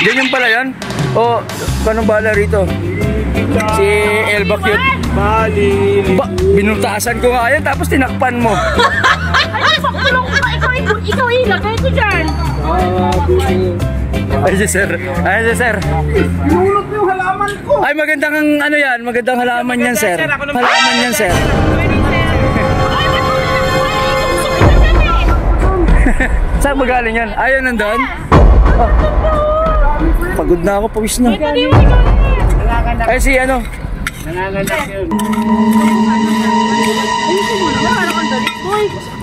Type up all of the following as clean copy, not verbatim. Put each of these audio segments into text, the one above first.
Ganyan pala yan? O, kanong bala rito? Si Elba Cute. Binutasan ko nga yan, tapos tinakpan mo. Ay, pakulong ko. Ikaw ilagay ko dyan. Ay, si sir. Ay, si sir. Nulog yung halaman ko. Ay, magandang ano yan. Magandang halaman yan, sir. Halaman yan, sir. Saan magaling yan? Ayaw nandun? Oh. Pagod na ako, pawis na. Ay, si ano? Nanganganak yun.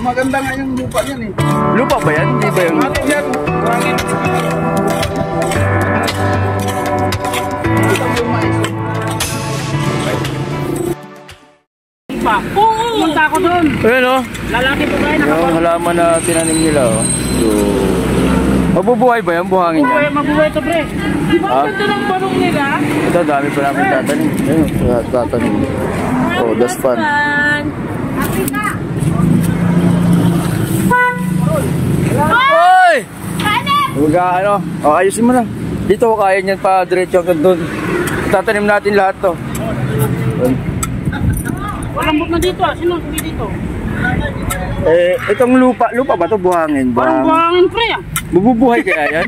Maganda nga yung lupa niyan eh. Lupa ba yan? Hindi ba yung... Ano yan? Hangin. Oo! Punta ako doon. Ayun o. Lalaki po kayo Yung halaman na tinanim nila o. So... Mabubuhay ba yan? Buhangin yan? Mabuhay ito, pre. Di ba ang ganda ng balong nila? Ito, dami pa namin tatanim. Ayun, tatanim. Oh, that's fun. Hoy! Huwag ka, ano? O, ayusin mo na. Dito ko kaya niyan pa diretso hanggang doon. Tatanim natin lahat to. Walang buk na dito ah. Sino hindi dito? Eh, itong lupa ba to? Buhangin? Parang buhangin, pre ah. Bububuhay kaya yan?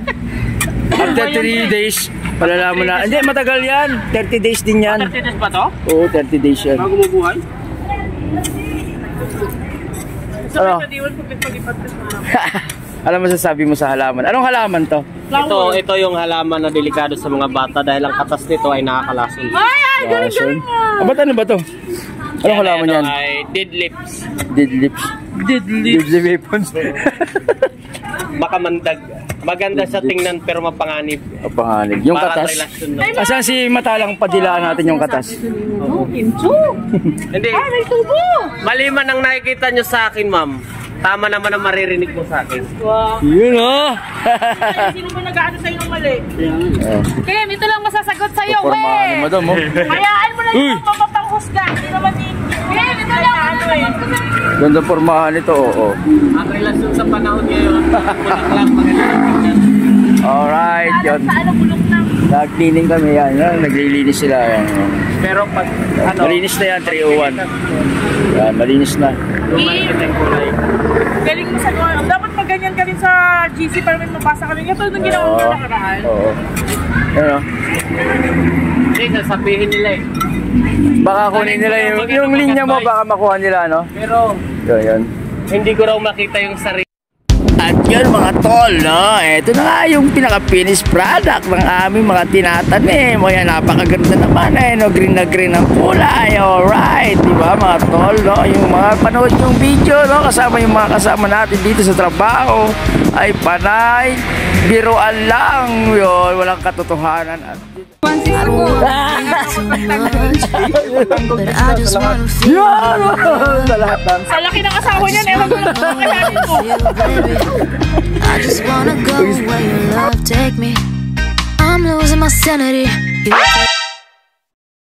After 3 days, palalaman na. Hindi, matagal yan. 30 days din yan. 30 days ba to? Oo, 30 days yan. Bago mabuhay? Ano? Alam mo sasabi mo sa halaman. Anong halaman to? Ito yung halaman na delikado sa mga bata dahil ang katas nito ay nakakalason. Ay, galing-galing mo! Ba't ano ba to? Anong halaman yan? Ay dead lips. Dead lips. Dead lips. Deadly weapons. Baka mandag. Maganda sa tingnan pero mapanganib. Panganib. Yung Parang katas. relasyon na. Asan si Matalang padilaan natin yung katas? Kimcho! Hindi. Ay, may tubo! Maliman ang nakikita nyo sa akin, ma'am. Tama naman ang maririnig mo sa akin. Wow. Yun o! Sino ba nag-aano sa'yo ng mali? Kaya ito lang masasagot sa'yo, we! Pormahan mo daw mo. Hayaan mo na yung mapapanghusga. Hindi naman din. Kaya ito lang masasagot ko sa'yo. Ganda pormahan ito, oo. Ang relasyon sa panahon ngayon, kulang lang maganda ang tingnan. Alright, yun. Sa ano, bulok na. Nag-cleaning kami yan. Naglilinis sila. Yan. Pero pag ano, Malinis na yan, 301. Yan, malinis na. Galing mo sa gawa. Dapat pag ganyan ka rin sa GC para may mabasa ka rin. Ito nung ginawa mo na nakaraan. Oo. Yan o. hindi, sasabihin nila eh. Baka kunin nila yung linya mo, baka makuha nila, no? Pero, Yun. hindi ko raw makita yung sarili. At yun mga tol, no? Ito na nga yung pinaka-finished product ng aming mga tinatanim. O yan, napakaganda naman eh, no? Green na green ang kulay. Alright, di ba mga tol, no? Yung mga panood yung video, no? Kasama yung mga kasama natin dito sa trabaho ay panay, biruan lang. Yun, walang katotohanan. At Sa laki ng asawa niyan, ewan ko lang kung kayanin mo. I just wanna go where your love take me. I'm losing my sanity.